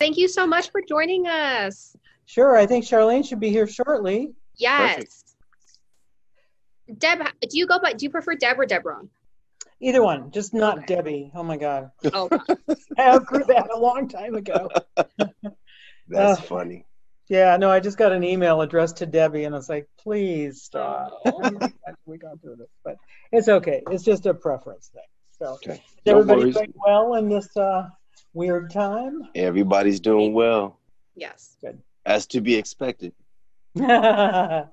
Thank you so much for joining us. Sure, I think Charlene should be here shortly. Yes. Perfect. Deb, do you prefer Deb or Deborah? Either one, just not Okay. Debbie. Oh my God. Oh, God. I outgrew that a long time ago. That's funny. Yeah, no, I just got an email addressed to Debbie, and I was like, please stop. Oh. We got through this, but it's okay. It's just a preference thing. So, Okay. is No everybody worries. doing well in this weird time? Everybody's doing well, Yes. as to be expected. Yeah.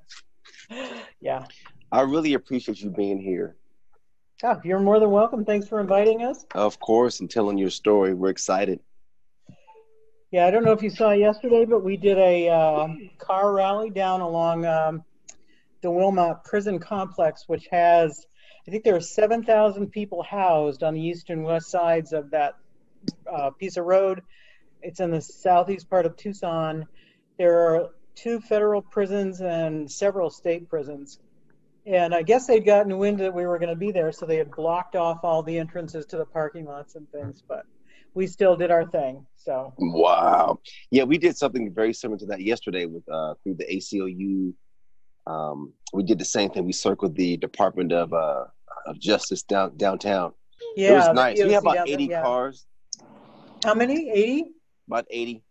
I really appreciate you being here. Oh, you're more than welcome. Thanks for inviting us. Of course, and telling your story. We're excited. Yeah, I don't know if you saw yesterday, but we did a car rally down along the Wilmot Prison Complex, which has, I think there are 7,000 people housed on the east and west sides of that piece of road. It's in the southeast part of Tucson. There are 2 federal prisons and several state prisons. And I guess they'd gotten wind that we were going to be there, so they had blocked off all the entrances to the parking lots and things, but we still did our thing. So Wow. Yeah, we did something very similar to that yesterday with through the ACLU. We did the same thing. We circled the Department of Justice downtown. yeah, It was nice. We POC have about down there, 80 yeah. cars. How many? 80? About 80.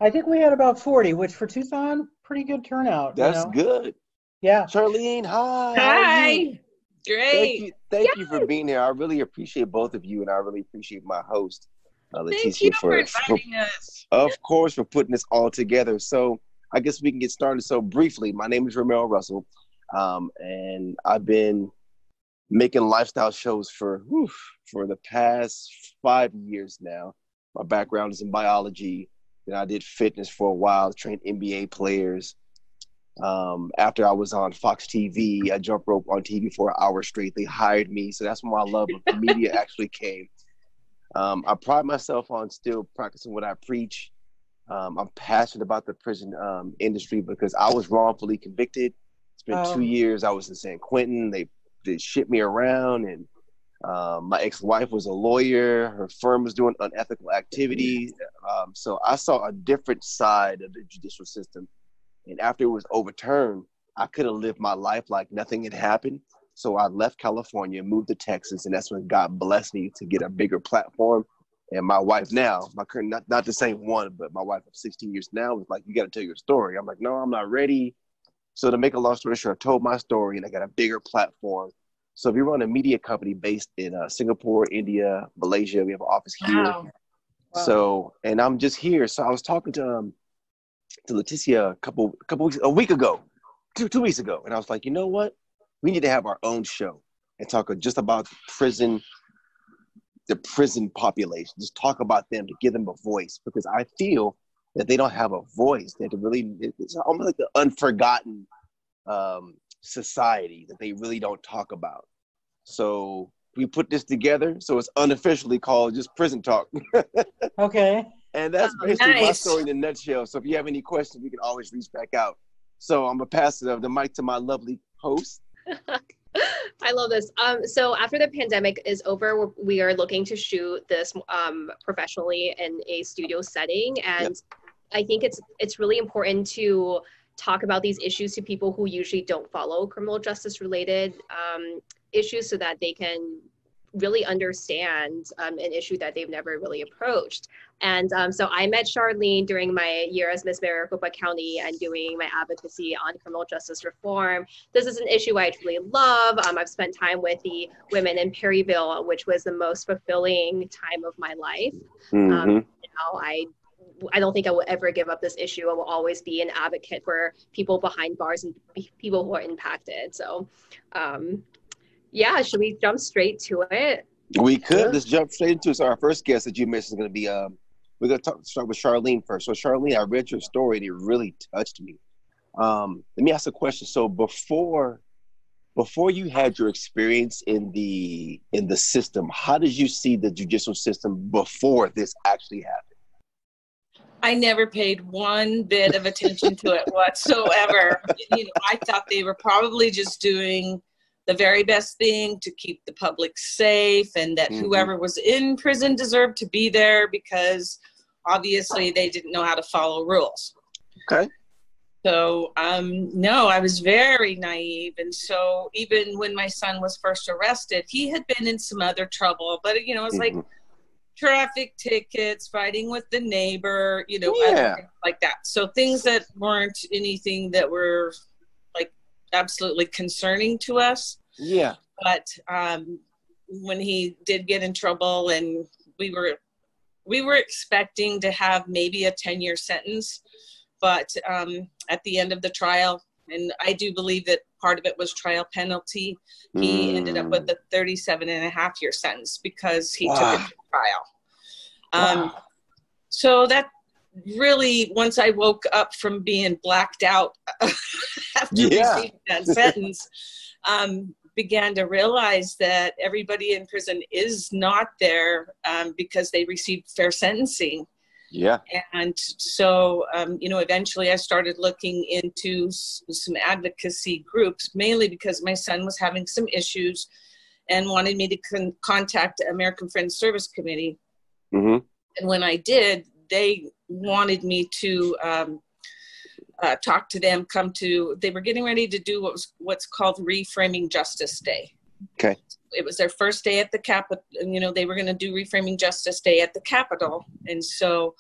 I think we had about 40, which for Tucson, pretty good turnout. That's good. Yeah. Charlene, hi. How are you? Hi. Great. Thank you for being here. I really appreciate both of you, and I really appreciate my host, Thank Leticia, you for inviting us. of course, for putting this all together. So I guess we can get started. So briefly, my name is Ramel Russell, and I've been making lifestyle shows for the past 5 years now. My background is in biology. Then I did fitness for a while, trained NBA players. After I was on Fox TV, I jumped rope on TV for an hour straight. They hired me. So that's when my love of media actually came. I pride myself on still practicing what I preach. I'm passionate about the prison industry because I was wrongfully convicted. It's been 2 years. I was in San Quentin. They shipped me around, and my ex-wife was a lawyer. Her firm was doing unethical activities. So I saw a different side of the judicial system. And after it was overturned, I could have lived my life like nothing had happened. So I left California, moved to Texas, and that's when God blessed me to get a bigger platform. And my wife now, my current, not the same one, but my wife of 16 years now was like, you got to tell your story. I'm like, no, I'm not ready. So to make a long story short, I told my story and I got a bigger platform. So we run a media company based in Singapore, India, Malaysia. We have an office here. Wow. So, and I'm just here. So I was talking to Leticia a week ago, two weeks ago. And I was like, you know what? We need to have our own show and talk just about the prison population. Just talk about them to give them a voice, because I feel that they don't have a voice. It's almost like the unforgotten society that they really don't talk about. So we put this together. So it's unofficially called just Prison Talk. Okay. And that's basically my Nice. story in a nutshell. So if you have any questions, you can always reach back out. So I'm going to pass the mic to my lovely host. I love this. So after the pandemic is over, we are looking to shoot this professionally in a studio setting. And I think it's really important to talk about these issues to people who usually don't follow criminal justice related issues, so that they can really understand an issue that they've never really approached. And so I met Charlene during my year as Miss Maricopa County and doing my advocacy on criminal justice reform. This is an issue I truly love. I've spent time with the women in Perryville, which was the most fulfilling time of my life. I don't think I will ever give up this issue. I will always be an advocate for people behind bars and people who are impacted. So should we jump straight to it? We could. Let's jump straight into it. So our first guest that you mentioned is going to be, we're going to start with Charlene first. So Charlene, I read your story and it really touched me. Let me ask a question. So before you had your experience in the system, how did you see the judicial system before this actually happened? I never paid one bit of attention to it whatsoever. I thought they were probably just doing the very best thing to keep the public safe, and that whoever was in prison deserved to be there because obviously they didn't know how to follow rules. Okay. So, no, I was very naive. And so even when my son was first arrested, he had been in some other trouble, but it was like traffic tickets, fighting with the neighbor, other things like that. So things that weren't anything that were like absolutely concerning to us. Yeah. But when he did get in trouble, and we were expecting to have maybe a 10-year sentence, but at the end of the trial, and I do believe that part of it was trial penalty, he ended up with a 37.5-year sentence because he took it to trial. So that really, once I woke up from being blacked out after receiving that sentence, began to realize that everybody in prison is not there because they received fair sentencing. Yeah. And so, eventually I started looking into some advocacy groups, mainly because my son was having some issues and wanted me to contact the American Friends Service Committee. And when I did, they wanted me to talk to them, they were getting ready to do what's called Reframing Justice Day. Okay. It was their first day at the Capitol. They were going to do Reframing Justice Day at the Capitol. And so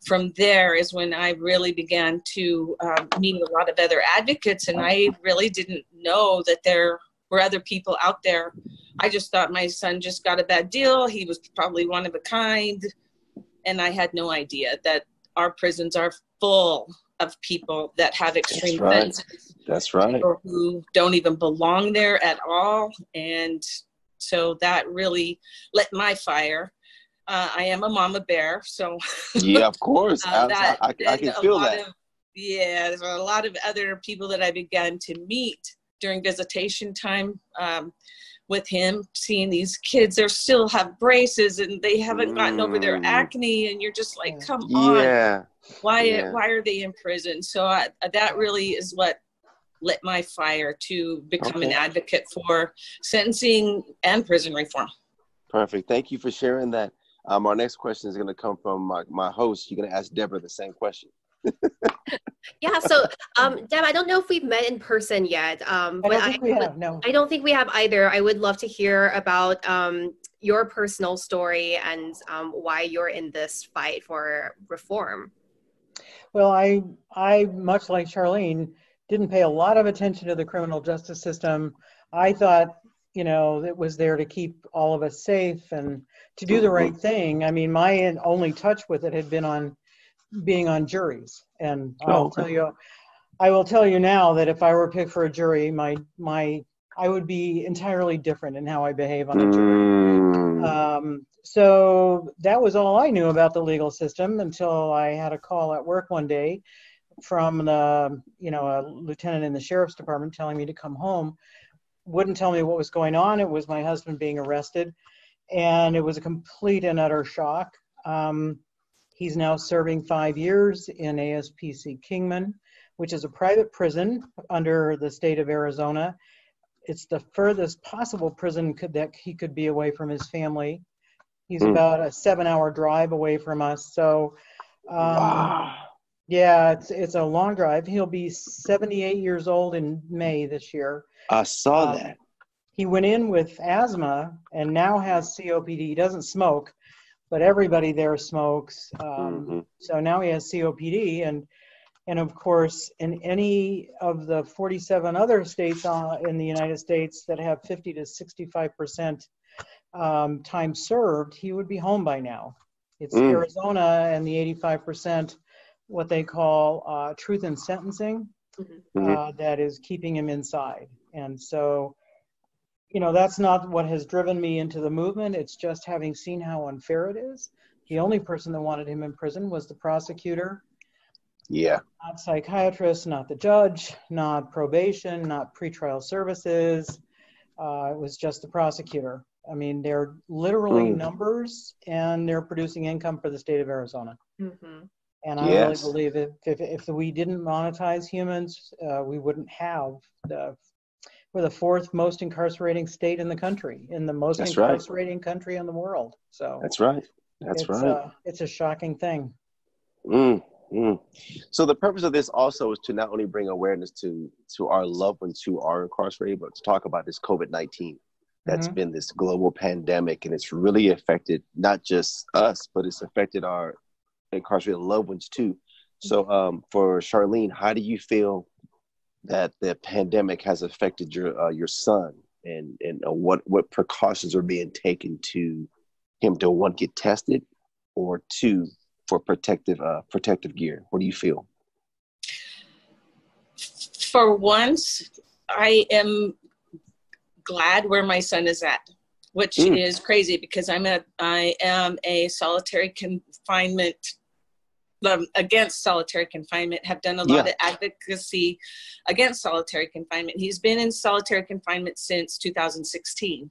from there is when I really began to meet a lot of other advocates. And I really didn't know that there were other people out there. I just thought my son just got a bad deal. He was probably one of a kind. And I had no idea that our prisons are full of people that have extreme offenses. That's right. Or who don't even belong there at all. And so that really lit my fire. I am a mama bear, so yeah, of course. I can feel that. There's a lot of other people that I began to meet during visitation time with him, seeing these kids. They still have braces and they haven't gotten over their acne, and you're just like, come on, why are they in prison? So that really is what lit my fire to become an advocate for sentencing and prison reform. Perfect. Thank you for sharing that. Our next question is going to come from my host. You're going to ask Deborah the same question. Yeah. So, Deb, I don't know if we've met in person yet. I don't think we have. No. I don't think we have either. I would love to hear about your personal story and why you're in this fight for reform. Well, I much like Charlene, didn't pay a lot of attention to the criminal justice system. I thought, it was there to keep all of us safe and to do the right thing. I mean, my only touch with it had been on being on juries. And I will tell you now that if I were picked for a jury, I would be entirely different in how I behave on a jury. So that was all I knew about the legal system until I had a call at work one day from a lieutenant in the sheriff's department telling me to come home. Wouldn't tell me what was going on. It was my husband being arrested, and it was a complete and utter shock. He's now serving 5 years in ASPC Kingman, which is a private prison under the state of Arizona. It's the furthest possible prison that he could be away from his family. He's about a 7-hour drive away from us. So, yeah, it's a long drive. He'll be 78 years old in May this year. I saw that. He went in with asthma and now has COPD. He doesn't smoke, but everybody there smokes. So now he has COPD. And of course, in any of the 47 other states in the United States that have 50 to 65% time served, he would be home by now. It's Arizona and the 85%, what they call truth in sentencing, that is keeping him inside. And so, that's not what has driven me into the movement. It's just having seen how unfair it is. The only person that wanted him in prison was the prosecutor. Yeah. Not psychiatrist, not the judge, not probation, not pretrial services. It was just the prosecutor. I mean, they're literally numbers, and they're producing income for the state of Arizona. And I really believe if we didn't monetize humans, we wouldn't have we're the fourth most incarcerating state in the country, in the most incarcerating country in the world. So that's right. It's a shocking thing. Mm, mm. So the purpose of this also is to not only bring awareness to our loved ones who are incarcerated, but to talk about this COVID-19 that's been this global pandemic, and it's really affected not just us, but it's affected our incarcerated loved ones too. So for Charlene, how do you feel that the pandemic has affected your son, and what precautions are being taken to him to, one, get tested, or two, for protective gear? What do you feel? For once, I am glad where my son is at, which is crazy because I am a solitary confinement, against solitary confinement, have done a lot of advocacy against solitary confinement. He's been in solitary confinement since 2016.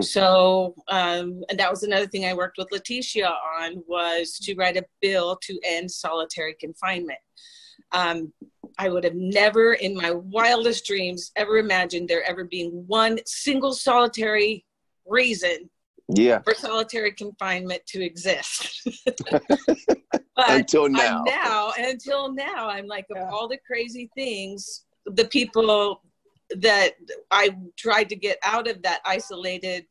So, and that was another thing I worked with Leticia on, was to write a bill to end solitary confinement. I would have never in my wildest dreams ever imagined there ever being one single solitary reason for solitary confinement to exist. But until now, I'm like, of all the crazy things, the people that I tried to get out of that isolated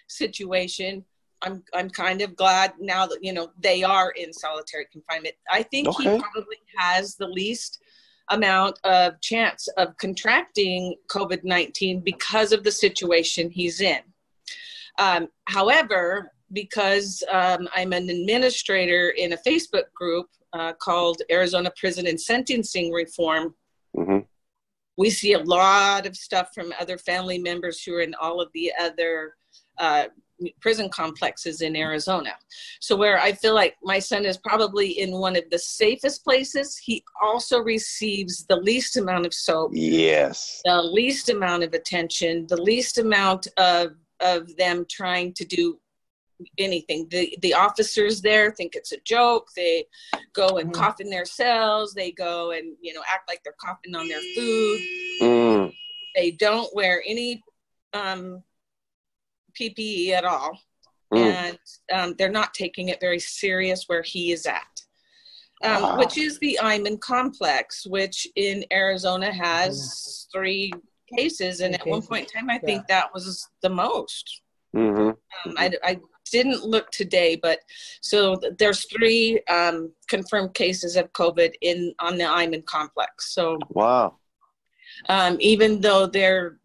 situation, I'm kind of glad now that, you know, they are in solitary confinement. I think he probably has the least amount of chance of contracting COVID-19 because of the situation he's in. However, because I'm an administrator in a Facebook group called Arizona Prison and Sentencing Reform, we see a lot of stuff from other family members who are in all of the other prison complexes in Arizona. So where I feel like my son is probably in one of the safest places, he also receives the least amount of soap, the least amount of attention, the least amount of them trying to do anything. The officers there think it's a joke. They go and cough in their cells. They go and, you know, act like they're coughing on their food. They don't wear any PPE at all. And they're not taking it very serious where he is at, which is the Iman complex, which in Arizona has 3 cases. And at one point in time, I think that was the most. I didn't look today, but so there's 3 confirmed cases of COVID on the Iman complex. So even though they're,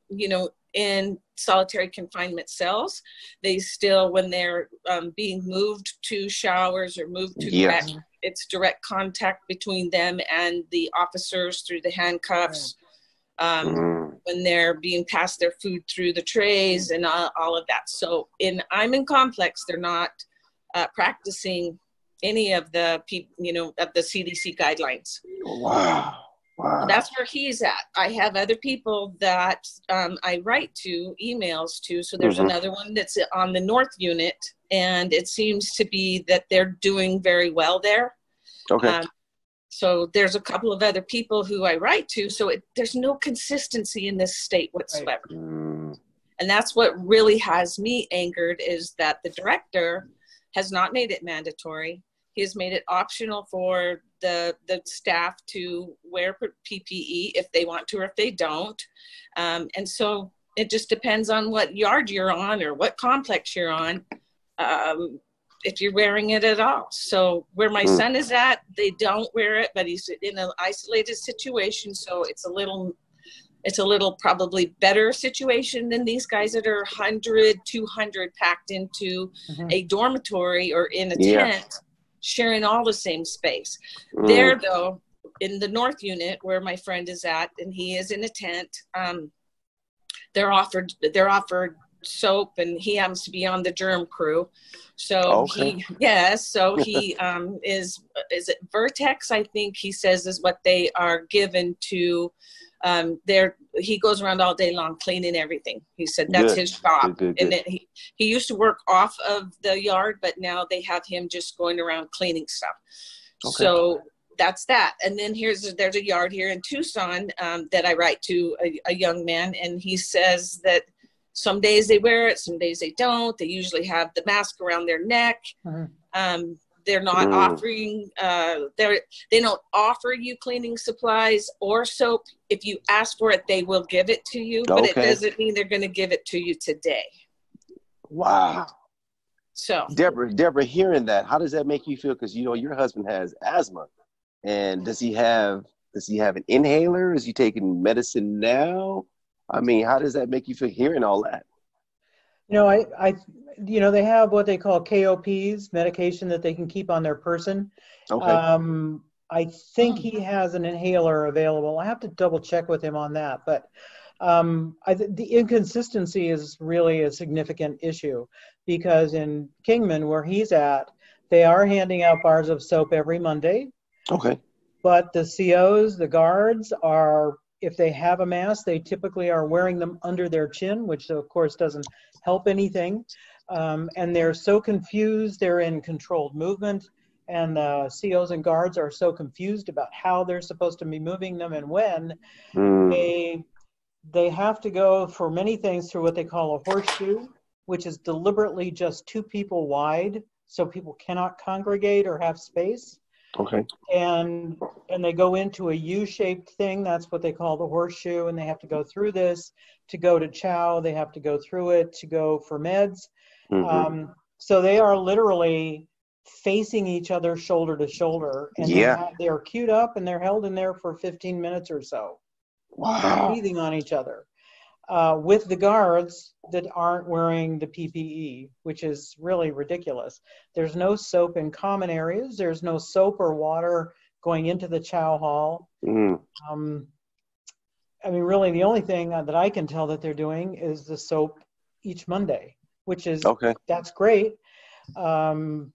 you know, in solitary confinement cells, they still, when they're being moved to showers or moved to direct, it's direct contact between them and the officers through the handcuffs. When they're being passed their food through the trays and all of that. So in Iman complex, they're not practicing any of the of the CDC guidelines. That's where he's at. I have other people that I write to emails to. So there's another one that's on the North unit, and it seems to be that they're doing very well there. So there's a couple of other people who I write to. So there's no consistency in this state whatsoever. And that's what really has me angered, is that the director has not made it mandatory. He has made it optional for the staff to wear PPE if they want to or if they don't. And so it just depends on what yard you're on or what complex you're on. If you're wearing it at all. So where my son is at, they don't wear it, but he's in an isolated situation. So it's a little probably better situation than these guys that are 100, 200 packed into a dormitory or in a tent, sharing all the same space. There though, in the North unit where my friend is at, and he is in a tent, they're offered soap, and he happens to be on the germ crew. So he is it Vertex, I think he says, is what they are given to he goes around all day long cleaning everything. He said that's his job. And then he used to work off of the yard, but now they have him just going around cleaning stuff. So that's that. And then there's a yard here in Tucson that I write to a young man, and he says that some days they wear it, some days they don't. They usually have the mask around their neck. They're not offering, they don't offer you cleaning supplies or soap. If you ask for it, they will give it to you, but it doesn't mean they're going to give it to you today. Wow. So Deborah, hearing that, how does that make you feel? Because, you know, your husband has asthma, and does he have an inhaler? Is he taking medicine now? I mean, how does that make you feel hearing all that? You know, they have what they call KOPs, medication that they can keep on their person. Okay. I think he has an inhaler available. I have to double check with him on that, but the inconsistency is really a significant issue, because in Kingman, where he's at, they are handing out bars of soap every Monday. Okay. But the COs, the guards, are, if they have a mask, they typically are wearing them under their chin, which of course doesn't help anything. And they're so confused, they're in controlled movement, and the COs and guards are so confused about how they're supposed to be moving them and when. They have to go for many things through what they call a horseshoe, which is deliberately just 2 people wide, so people cannot congregate or have space. Okay. And they go into a U-shaped thing. That's what they call the horseshoe. And they have to go through this to go to chow. They have to go through it to go for meds. So they are literally facing each other shoulder to shoulder. And they are queued up and they're held in there for 15 minutes or so. Wow. Breathing on each other. With the guards that aren't wearing the PPE, which is really ridiculous. There's no soap in common areas. There's no soap or water going into the chow hall. I mean, really, the only thing that I can tell that they're doing is the soap each Monday, which is, that's great. And,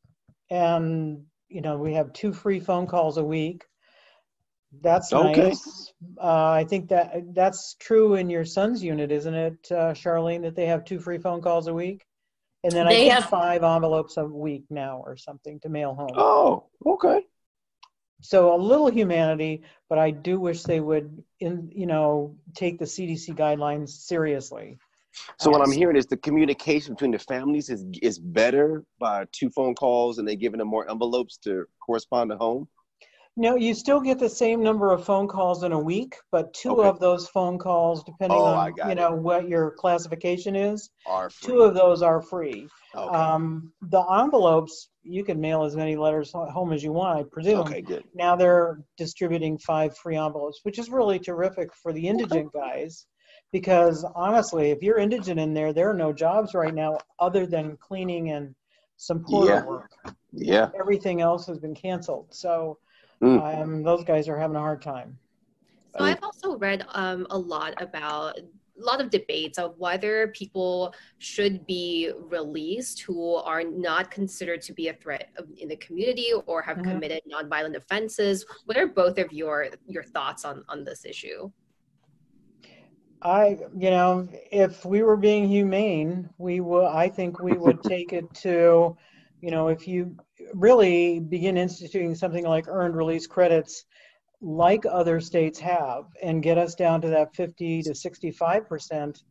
you know, we have 2 free phone calls a week. That's nice. I think that's true in your son's unit, isn't it, Charlene, that they have 2 free phone calls a week? And then I get 5 envelopes a week now or something to mail home. Oh, okay. So a little humanity, but I do wish they would, take the CDC guidelines seriously. So what I'm hearing is the communication between the families is better by 2 phone calls, and they're giving them more envelopes to correspond to home? No, you still get the same number of phone calls in a week, but 2 of those phone calls, depending on what your classification is, are free. 2 of those are free. The envelopes, you can mail as many letters home as you want, I presume. Okay, good. Now they're distributing 5 free envelopes, which is really terrific for the indigent guys, because honestly, if you're indigent in there, there are no jobs right now other than cleaning and some porter work. Yeah. Everything else has been canceled. So those guys are having a hard time. So I've also read a lot of debates of whether people should be released who are not considered to be a threat in the community or have committed nonviolent offenses. What are both of your thoughts on this issue? If we were being humane, I think we would take it to, if you really begin instituting something like earned release credits, like other states have, and get us down to that 50 to 65%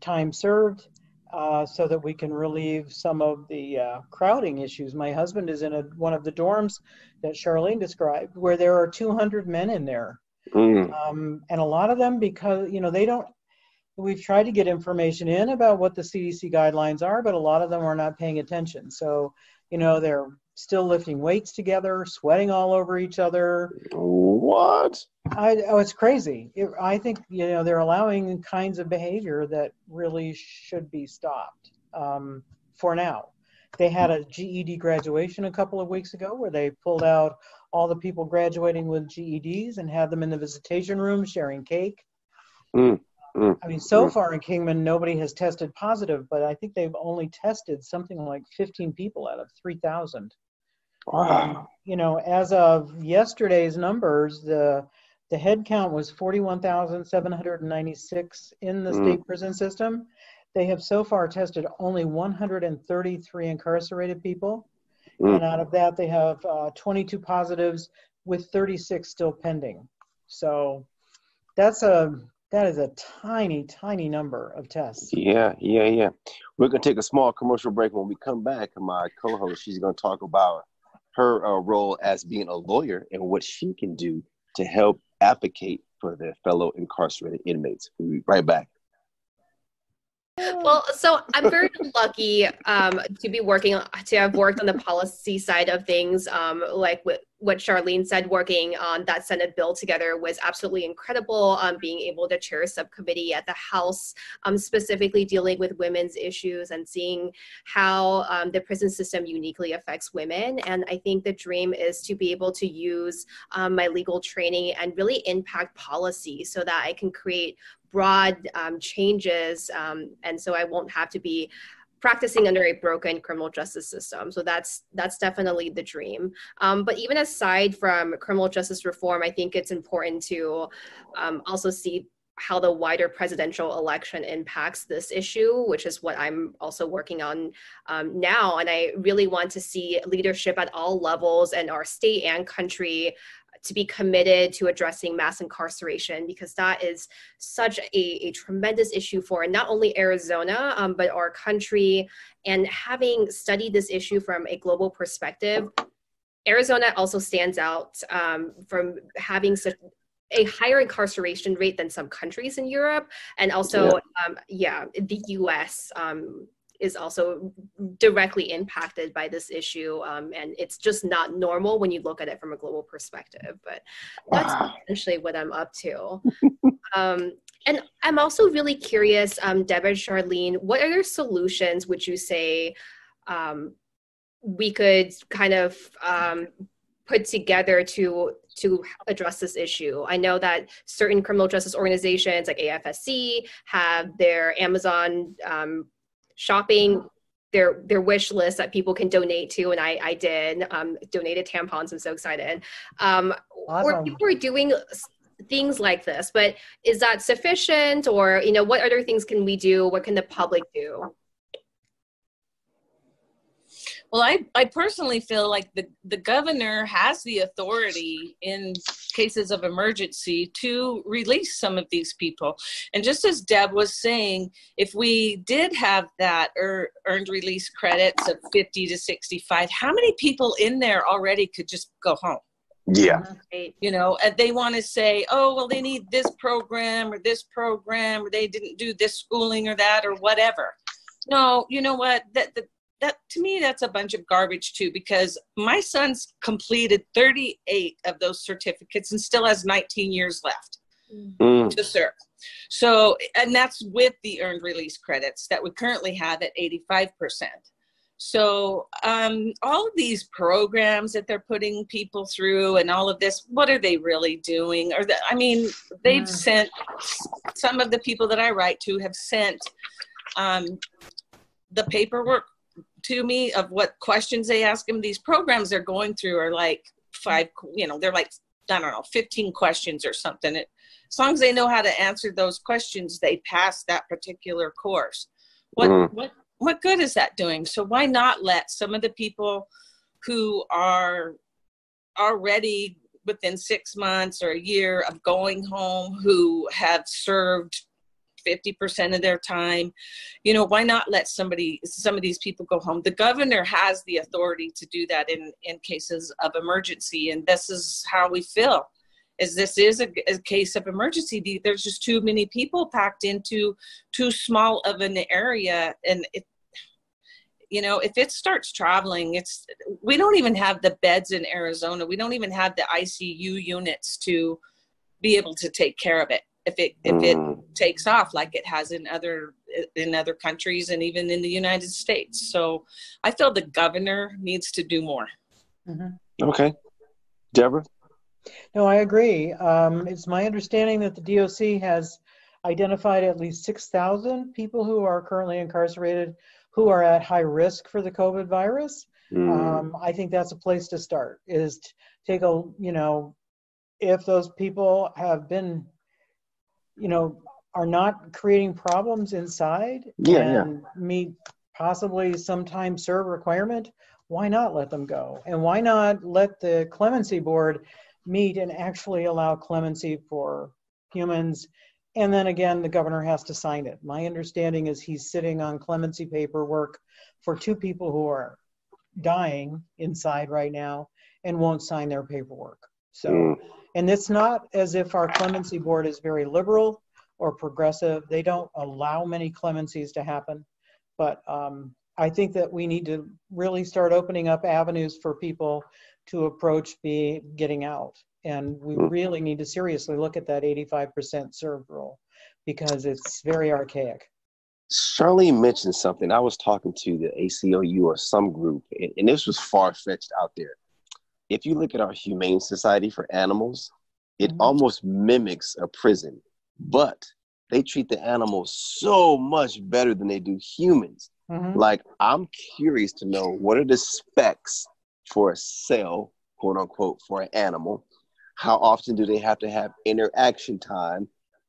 time served, so that we can relieve some of the crowding issues. My husband is in one of the dorms that Charlene described, where there are 200 men in there. And a lot of them, because, we've tried to get information in about what the CDC guidelines are, but a lot of them are not paying attention. So, they're still lifting weights together, sweating all over each other. What? It's crazy. I think, they're allowing kinds of behavior that really should be stopped for now. They had a GED graduation a couple of weeks ago where they pulled out all the people graduating with GEDs and had them in the visitation room sharing cake. I mean, so far in Kingman, nobody has tested positive, but I think they've only tested something like 15 people out of 3,000. Wow. As of yesterday's numbers, the head count was 41,796 in the state prison system. They have so far tested only 133 incarcerated people. And out of that, they have 22 positives with 36 still pending. So that is a tiny, tiny number of tests. Yeah. We're going to take a small commercial break. When we come back, my co-host, she's going to talk about her role as being a lawyer and what she can do to help advocate for their fellow incarcerated inmates. We'll be right back. Well, so I'm very lucky to have worked on the policy side of things. Like what Charlene said, working on that Senate bill together was absolutely incredible. Being able to chair a subcommittee at the House, specifically dealing with women's issues and seeing how the prison system uniquely affects women. And I think the dream is to be able to use my legal training and really impact policy so that I can create broad changes, and so I won't have to be practicing under a broken criminal justice system. So that's definitely the dream. But even aside from criminal justice reform, I think it's important to also see how the wider presidential election impacts this issue, which is what I'm also working on now. And I really want to see leadership at all levels in our state and country to be committed to addressing mass incarceration, because that is such a tremendous issue for not only Arizona, but our country. And having studied this issue from a global perspective, Arizona also stands out from having such a higher incarceration rate than some countries in Europe. And also, the US is also directly impacted by this issue. And it's just not normal when you look at it from a global perspective, but that's essentially what I'm up to. And I'm also really curious, Deb and Charlene, what other solutions would you say we could kind of put together to address this issue? I know that certain criminal justice organizations like AFSC have their Amazon shopping, their wish list that people can donate to, and I did donated tampons. I'm so excited. Awesome. Or people are doing things like this, but is that sufficient? Or what other things can we do? What can the public do? Well, I personally feel like the governor has the authority in cases of emergency to release some of these people. And just as Deb was saying, if we did have that earned release credits of 50 to 65, how many people in there already could just go home? Yeah. And they want to say, oh, well, they need this program, or they didn't do this schooling or that, or whatever. No, you know what? That to me, that's a bunch of garbage too, because my son's completed 38 of those certificates and still has 19 years left to serve. So, and that's with the earned release credits that we currently have at 85%. So all of these programs that they're putting people through and all of this, what are they really doing? They've sent, some of the people that I write to have sent the paperwork to me of what questions they ask them. These programs they're going through are like they're like, I don't know, 15 questions or something. As long as they know how to answer those questions, they pass that particular course. What good is that doing? So why not let some of the people who are already within 6 months or a year of going home, who have served 50% of their time, why not let some of these people go home? The governor has the authority to do that in cases of emergency. And this is how we feel, is this is a case of emergency. There's just too many people packed into too small of an area. And if it starts traveling, we don't even have the beds in Arizona. We don't even have the ICU units to be able to take care of it. If it takes off like it has in other countries and even in the United States. So I feel the governor needs to do more. Okay. Deborah? No, I agree. It's my understanding that the DOC has identified at least 6,000 people who are currently incarcerated who are at high risk for the COVID virus. I think that's a place to start, is to take if those people have been are not creating problems inside and meet possibly some time served requirement, why not let them go? And why not let the clemency board meet and actually allow clemency for humans? And then again, the governor has to sign it. My understanding is he's sitting on clemency paperwork for 2 people who are dying inside right now and won't sign their paperwork. So, and it's not as if our clemency board is very liberal or progressive. They don't allow many clemencies to happen. But I think that we need to really start opening up avenues for people to approach getting out. And we really need to seriously look at that 85% served rule, because it's very archaic. Charlene mentioned something. I was talking to the ACLU or some group, and this was far-fetched out there. If you look at our Humane Society for Animals, it almost mimics a prison, but they treat the animals so much better than they do humans. Like, I'm curious to know, what are the specs for a cell, quote unquote, for an animal? How often do they have to have interaction time?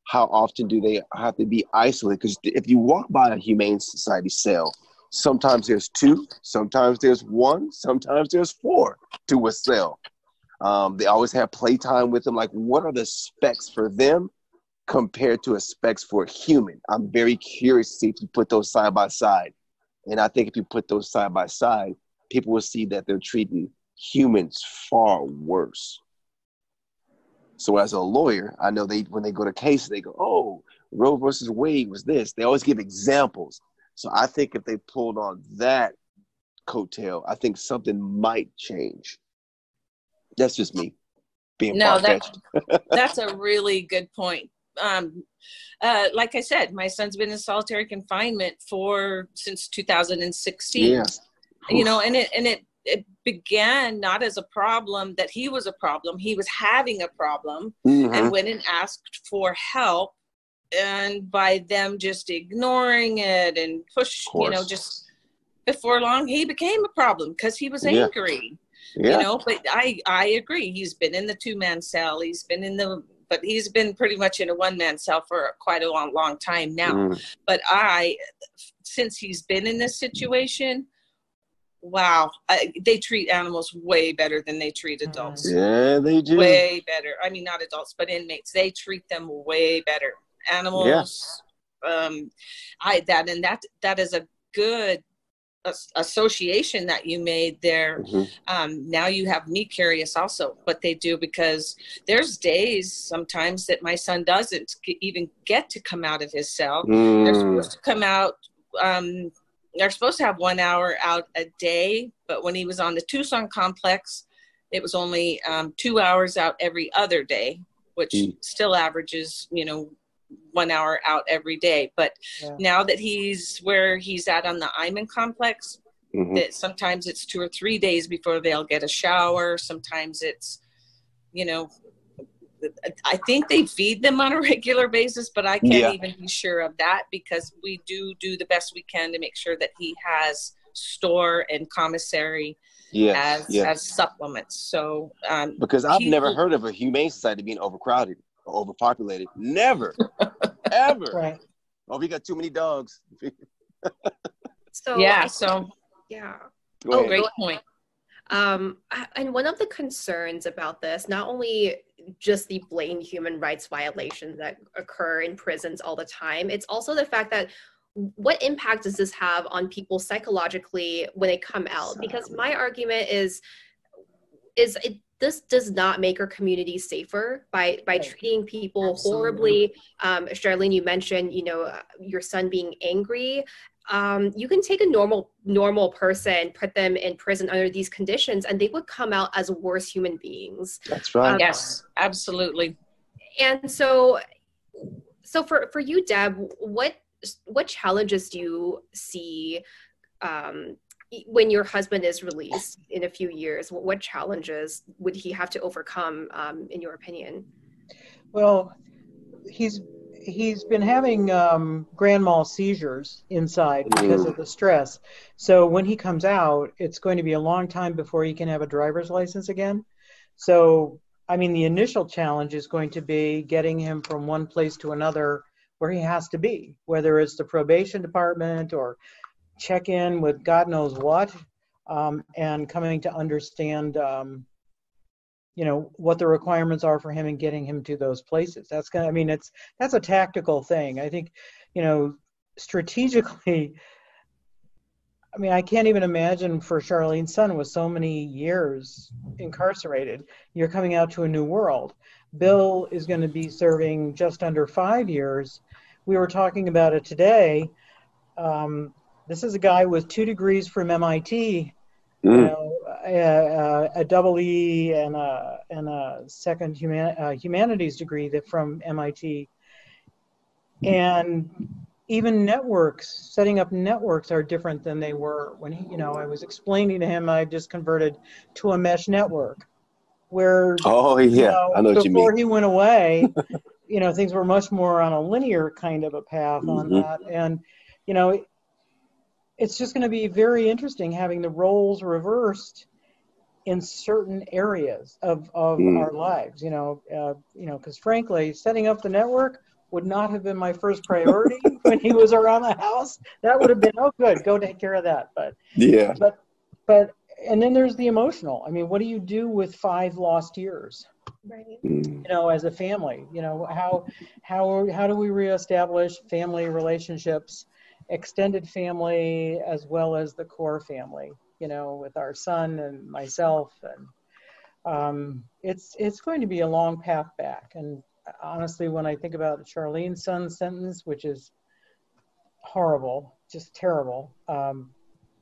How often do they have to be isolated? Because if you walk by a Humane Society cell, sometimes there's 2, sometimes there's 1, sometimes there's 4 to a cell. They always have playtime with them. Like, what are the specs for them compared to a specs for a human? I'm very curious to see if you put those side by side. And I think if you put those side by side, people will see that they're treating humans far worse. So as a lawyer, I know when they go to cases, they go, oh, Roe versus Wade was this. They always give examples. So I think if they pulled on that coattail, I think something might change. That's just me being far-fetched. That's a really good point. Like I said, my son's been in solitary confinement since 2016. Yes. You know, and it began not as a problem that he was a problem. He was having a problem and went and asked for help. And by them just ignoring it and just before long, he became a problem because he was angry. You know, but I agree. He's been in the 2-man cell. But he's been pretty much in a 1-man cell for quite a long time now. But since he's been in this situation, wow, they treat animals way better than they treat adults. Yeah, they do. Way better. I mean, not adults, but inmates. They treat them way better. Animals, that is a good association that you made there. Now you have me curious also what they do, because there's days sometimes that my son doesn't even get to come out of his cell. They're supposed to come out, they're supposed to have 1 hour out a day, but when he was on the Tucson complex, it was only 2 hours out every other day, which still averages, 1 hour out every day. But now that he's where he's at on the Iman complex, that sometimes it's 2 or 3 days before they'll get a shower. Sometimes it's, I think they feed them on a regular basis, but I can't even be sure of that, because we do the best we can to make sure that he has store and commissary as supplements. So because I've never heard of a Humane Society being overcrowded or overpopulated. Never. Ever. Right. Oh, we got too many dogs. Great point. And one of the concerns about this, not only just the blatant human rights violations that occur in prisons all the time, it's also the fact that what impact does this have on people psychologically when they come out? Because my argument is this does not make our community safer by treating people horribly. Charlene, you mentioned, your son being angry. You can take a normal person, put them in prison under these conditions, and they would come out as worse human beings. That's right. Yes, absolutely. And so for you, Deb, what challenges do you see when your husband is released in a few years? What challenges would he have to overcome, in your opinion? Well, he's been having grand mal seizures inside because of the stress. So when he comes out, it's going to be a long time before he can have a driver's license again. So, I mean, the initial challenge is going to be getting him from one place to another where he has to be, whether it's the probation department or check in with God knows what, and coming to understand what the requirements are for him and getting him to those places. That's a tactical thing. I think, strategically, I mean, I can't even imagine for Charlene's son with so many years incarcerated, you're coming out to a new world. Bill is going to be serving just under 5 years. We were talking about it today. This is a guy with 2 degrees from MIT, you know, a double E and a second humanities degree from MIT. And even networks, setting up networks are different than they were when he, you know, I was explaining to him I just converted to a mesh network where, you know, I know what you before mean. he went away, you know, things were much more on a linear kind of a path on that. And, you know, it's just going to be very interesting having the roles reversed in certain areas of our lives, you know, because frankly, setting up the network would not have been my first priority when he was around the house. That would have been, oh, good, go take care of that. But and then there's the emotional. I mean, what do you do with 5 lost years? Right. You know, as a family, you know, how do we reestablish family relationships, extended family, as well as the core family, you know, with our son and myself. And it's going to be a long path back. And honestly, when I think about Charlene's son's sentence, which is horrible, just terrible,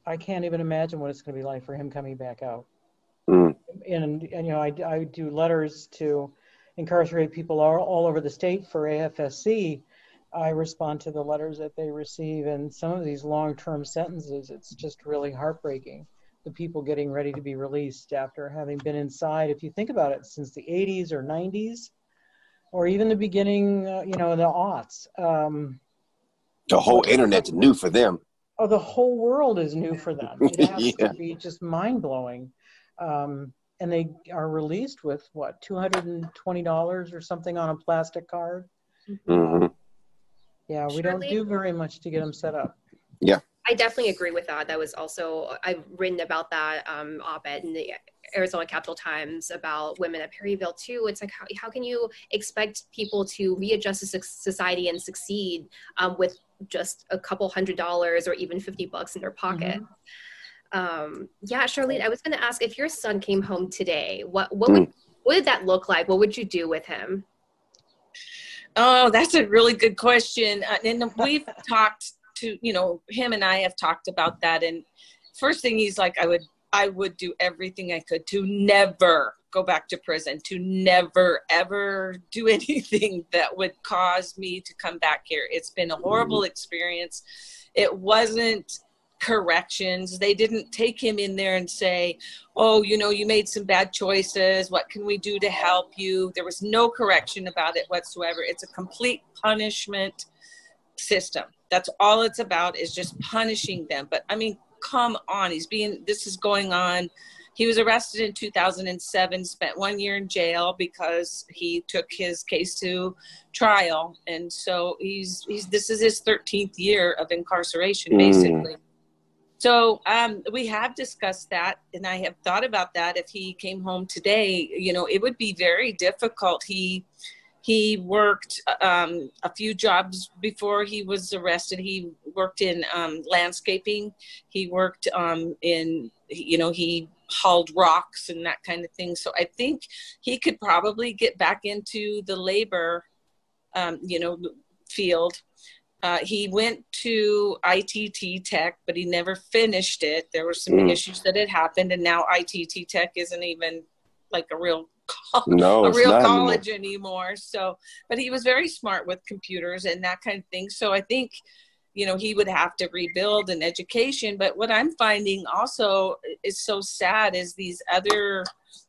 I can't even imagine what it's going to be like for him coming back out. And you know, I do letters to incarcerate people all over the state for AFSC. I respond to the letters that they receive, and some of these long-term sentences, it's just really heartbreaking. The people getting ready to be released after having been inside, if you think about it, since the 80s or 90s, or even the beginning, you know, the aughts. The whole internet's new for them. Oh, the whole world is new for them. It has to be just mind-blowing. And they are released with, what, $220 or something on a plastic card? Yeah, we don't do very much to get them set up. Yeah. I definitely agree with that. That was also, I've written about that op-ed in the Arizona Capital Times about women at Perryville too. It's like, how can you expect people to readjust to society and succeed with just a couple $100 or even $50 in their pocket? Yeah, Charlene, I was going to ask, if your son came home today, what would that look like? What would you do with him? Oh, that's a really good question. And we've talked to, you know, him and I have talked about that. And first thing he's like, I would do everything I could to never go back to prison, to never, ever do anything that would cause me to come back here. It's been a horrible experience. It wasn't corrections. They didn't take him in there and say, oh, you know, you made some bad choices. What can we do to help you? There was no correction about it whatsoever. It's a complete punishment system. That's all it's about, is just punishing them. But I mean, come on, this is going on. He was arrested in 2007, spent 1 year in jail because he took his case to trial. And so this is his 13th year of incarceration, basically. So we have discussed that, and I have thought about that. If he came home today, you know, it would be very difficult. He worked a few jobs before he was arrested. He worked in landscaping. He worked in, you know, he hauled rocks and that kind of thing. So I think he could probably get back into the labor, you know, field. He went to ITT Tech, but he never finished it. There were some issues that had happened, and now ITT Tech isn't even like a real college anymore. So, but he was very smart with computers and that kind of thing. So I think, you know, he would have to rebuild an education. But what I'm finding also is so sad is these other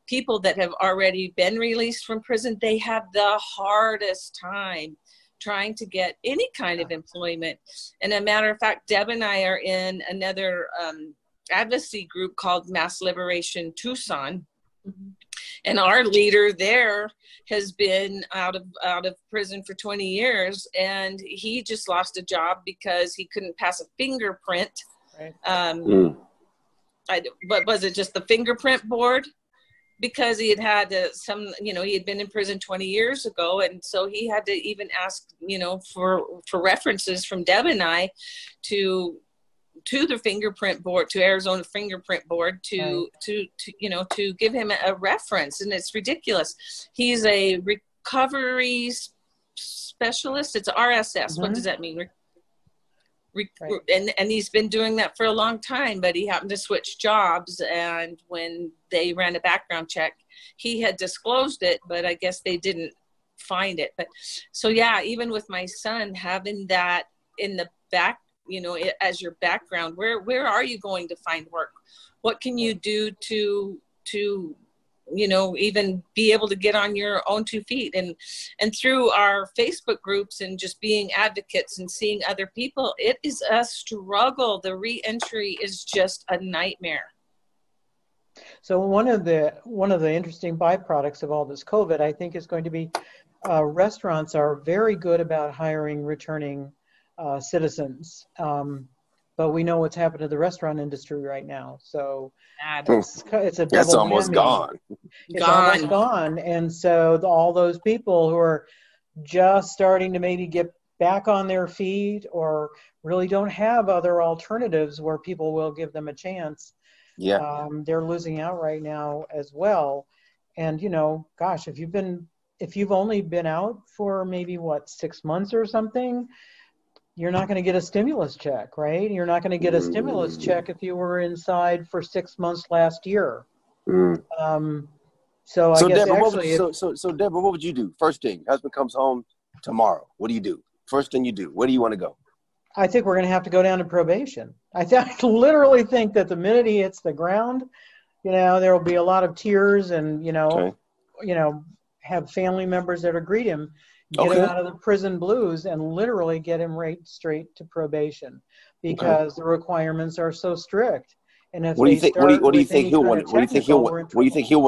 people that have already been released from prison, they have the hardest time trying to get any kind of employment. And a matter of fact, Deb and I are in another advocacy group called Mass Liberation Tucson. And our leader there has been out of prison for 20 years, and he just lost a job because he couldn't pass a fingerprint. Right. But was it just the fingerprint board? Because he had he had been in prison 20 years ago. And so he had to even ask, you know, for references from Deb and I to to the fingerprint board, to Arizona fingerprint board to give him a reference. And it's ridiculous. He's a recovery specialist. It's RSS. What does that mean? And he's been doing that for a long time, but he happened to switch jobs. And when they ran a background check, he had disclosed it, but I guess they didn't find it. But so, yeah, even with my son, having that in the back, as your background, where are you going to find work? What can you do to even be able to get on your own 2 feet? And through our Facebook groups and just being advocates and seeing other people, it is a struggle. The re-entry is just a nightmare. So one of the interesting byproducts of all this COVID, I think, is going to be restaurants are very good about hiring returning citizens. But we know what's happened to the restaurant industry right now. So it's a double That's almost whammy. gone. It's almost gone. And so all those people who are just starting to maybe get back on their feet or really don't have other alternatives where people will give them a chance, they're losing out right now as well. And, gosh, if you've only been out for maybe 6 months or something, you're not going to get a stimulus check, right? You're not going to get a stimulus check if you were inside for 6 months last year. So I guess Deborah, so Deborah, what would you do? First thing, husband comes home tomorrow. What do you do? First thing you do. Where do you want to go? I think we're going to have to go down to probation. I literally think that the minute he hits the ground, there will be a lot of tears and, have family members that will greet him, get him out of the prison blues, and literally get him right straight to probation because the requirements are so strict. And if what do you think he'll want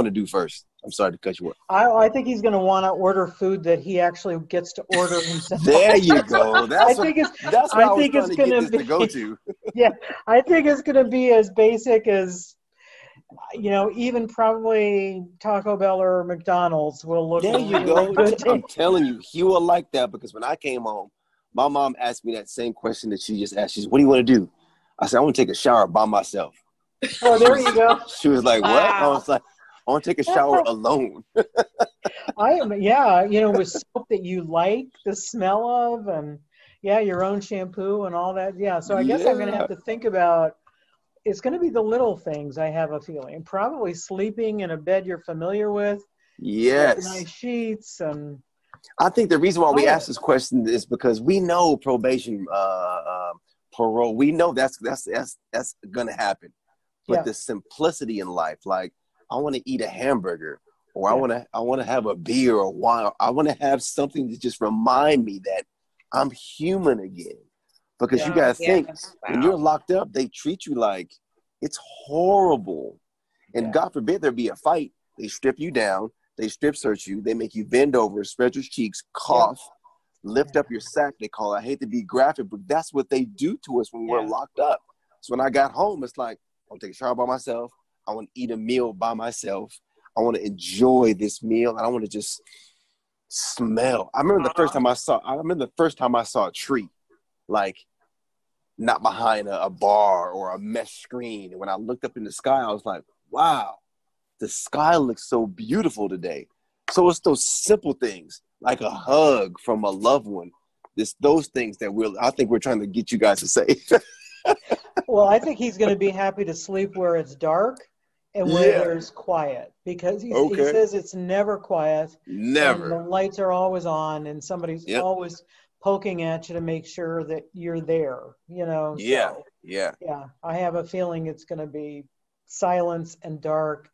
to do first? I'm sorry to cut you off. I think he's going to want to order food that he actually gets to order himself. There you go. That's what I was trying to get this to go to. Yeah, I think it's going to be as basic as, even probably Taco Bell or McDonald's will look. There you go. I'm telling you, he will like that because when I came home, my mom asked me that same question that she just asked. She said, "What do you want to do?" I said, "I want to take a shower by myself." Oh, there you go. She was like, "What?" I was like, "I want to take a shower alone." with soap that you like the smell of, and your own shampoo and all that. Yeah, so I guess I'm going to have to think about. It's going to be the little things, I have a feeling. Probably sleeping in a bed you're familiar with. Yes. Nice sheets. And I think the reason why we ask this question is because we know probation, parole, we know that's going to happen. But the simplicity in life, like I want to eat a hamburger or I want to have a beer or wine. I want to have something to just remind me that I'm human again. Because you got to think, when you're locked up, they treat you like it's horrible. And God forbid there be a fight. They strip you down. They strip search you. They make you bend over, spread your cheeks, cough, lift up your sack, they call it. I hate to be graphic, but that's what they do to us when we're locked up. So when I got home, it's like, I want to take a shower by myself. I want to eat a meal by myself. I want to enjoy this meal. And I want to just smell. I remember the first time I saw a tree. Like, not behind a bar or a mesh screen. And when I looked up in the sky, I was like, wow, the sky looks so beautiful today. So it's those simple things, like a hug from a loved one. Those things that I think we're trying to get you guys to say. Well, I think he's going to be happy to sleep where it's dark and where there's quiet, because he says it's never quiet. Never. And the lights are always on and somebody's always poking at you to make sure that you're there, Yeah. I have a feeling it's going to be silence and dark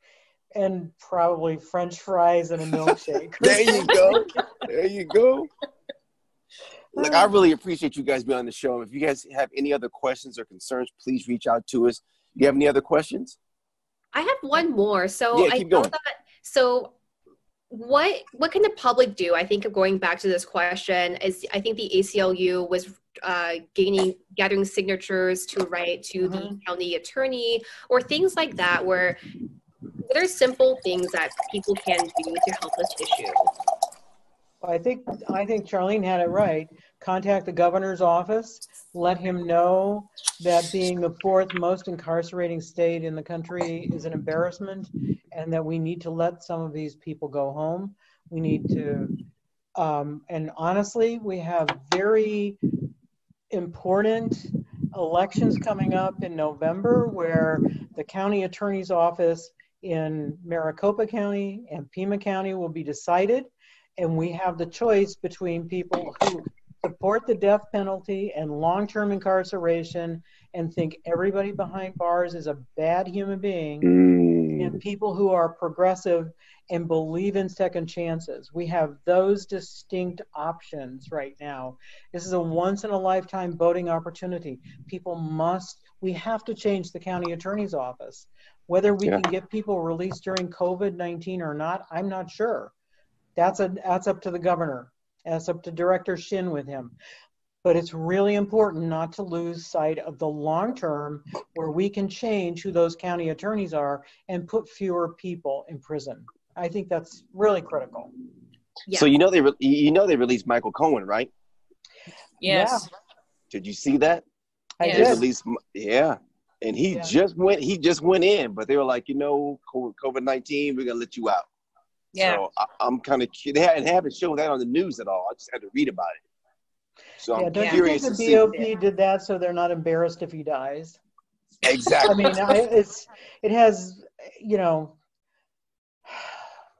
and probably French fries and a milkshake. There you go. There you go. Look, I really appreciate you guys being on the show. If you guys have any other questions or concerns, please reach out to us. You have any other questions? I have one more. So keep going. What can the public do? I think going back to this question is, I think the ACLU was gathering signatures to write to the county attorney or things like that, where there's simple things that people can do to help this issue. I think Charlene had it right. Contact the governor's office. Let him know that being the fourth most incarcerating state in the country is an embarrassment, and that we need to let some of these people go home. We need to, and honestly, we have very important elections coming up in November where the county attorney's office in Maricopa County and Pima County will be decided. And we have the choice between people who support the death penalty and long-term incarceration and think everybody behind bars is a bad human being, and people who are progressive and believe in second chances. We have those distinct options right now. This is a once-in-a-lifetime voting opportunity. We have to change the county attorney's office. Whether we can get people released during COVID-19 or not, I'm not sure. That's up to the governor. That's up to Director Shin with him. But it's really important not to lose sight of the long term, where we can change who those county attorneys are and put fewer people in prison. I think that's really critical. Yeah. So they released Michael Cohen, right? Yes. Yeah. Did you see that? I They did. released, and he just went in, but they were like, COVID-19, we're gonna let you out. Yeah. So I'm kind of, they haven't shown that on the news at all. I just had to read about it. So I'm curious to see. Don't you think the BOP did that so they're not embarrassed if he dies? Exactly. I mean, it has,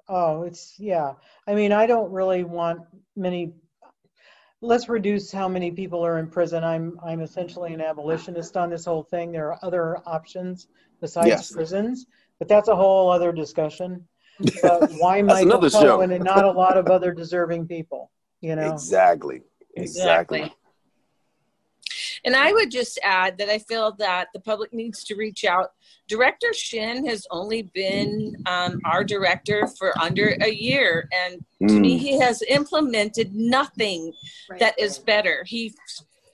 I mean, I don't really want many. Let's reduce how many people are in prison. I'm essentially an abolitionist on this whole thing. There are other options besides prisons, but that's a whole other discussion. But why Michael Cohen and not a lot of other deserving people, Exactly. And I would just add that I feel that the public needs to reach out. Director Shin has only been our director for under a year. And to me, he has implemented nothing that is better. He,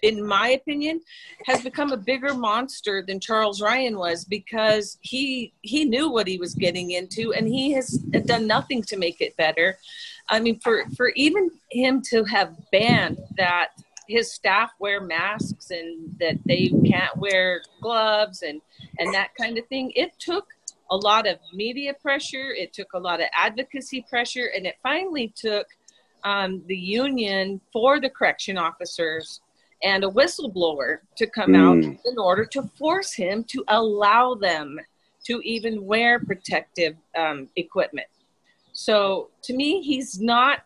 in my opinion, has become a bigger monster than Charles Ryan was, because he knew what he was getting into, and he has done nothing to make it better. I mean, for even him to have banned that his staff wear masks and that they can't wear gloves and that kind of thing, it took a lot of media pressure, it took a lot of advocacy pressure, and it finally took the union for the correction officers and a whistleblower to come out in order to force him to allow them to even wear protective equipment. So to me, he's not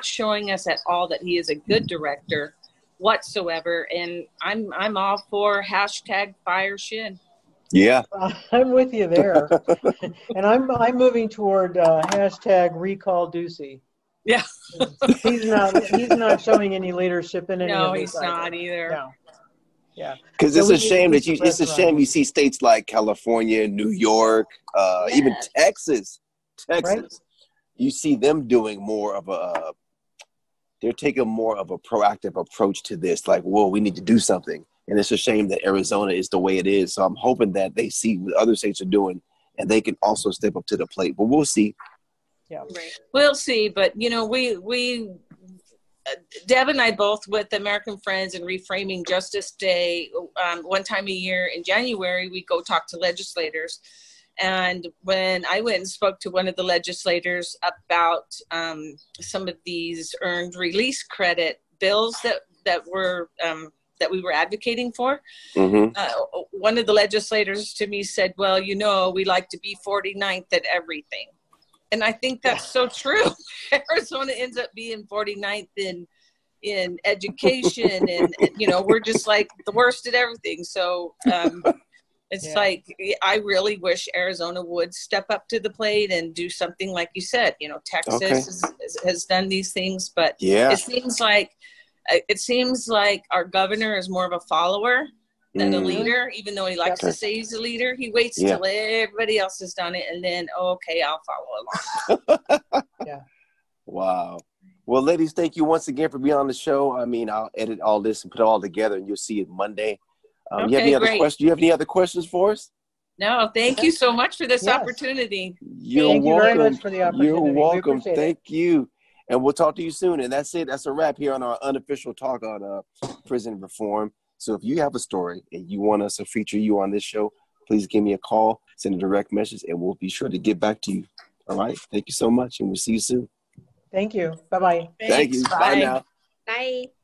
showing us at all that he is a good director whatsoever. And I'm all for #FireShin. Yeah. I'm with you there. And I'm moving toward #RecallDucey. Yeah. He's not showing any leadership in any of this. No, he's not either. No. Yeah. Because it's a shame you see states like California, New York, even Texas. Right? You see them doing more of they're taking more of a proactive approach to this. Like, whoa, we need to do something. And it's a shame that Arizona is the way it is. So I'm hoping that they see what other states are doing and they can also step up to the plate. But we'll see. Yeah, we'll see. But we Deb and I both, with American Friends and Reframing Justice Day, one time a year in January, we go talk to legislators. And when I went and spoke to one of the legislators about some of these earned release credit bills that we were advocating for, one of the legislators to me said, well, we like to be 49th at everything. And I think that's so true. Arizona ends up being 49th in education, and we're just like the worst at everything. So it's like, I really wish Arizona would step up to the plate and do something like you said. Texas has done these things, but it seems like our governor is more of a follower than a leader, even though he likes to say he's a leader. He waits till everybody else has done it, and then, okay, I'll follow along. Wow. Well, ladies, thank you once again for being on the show. I mean, I'll edit all this and put it all together, and you'll see it Monday. You have any other questions? Do you have any other questions for us? No, thank you so much for this opportunity. You're welcome. Thank you very much for the opportunity. You're welcome. Thank you. And we'll talk to you soon. And that's it. That's a wrap here on our unofficial talk on prison reform. So if you have a story and you want us to feature you on this show, please give me a call, send a direct message, and we'll be sure to get back to you. All right. Thank you so much, and we'll see you soon. Thank you. Bye-bye. Thank you. Bye. Bye now. Bye.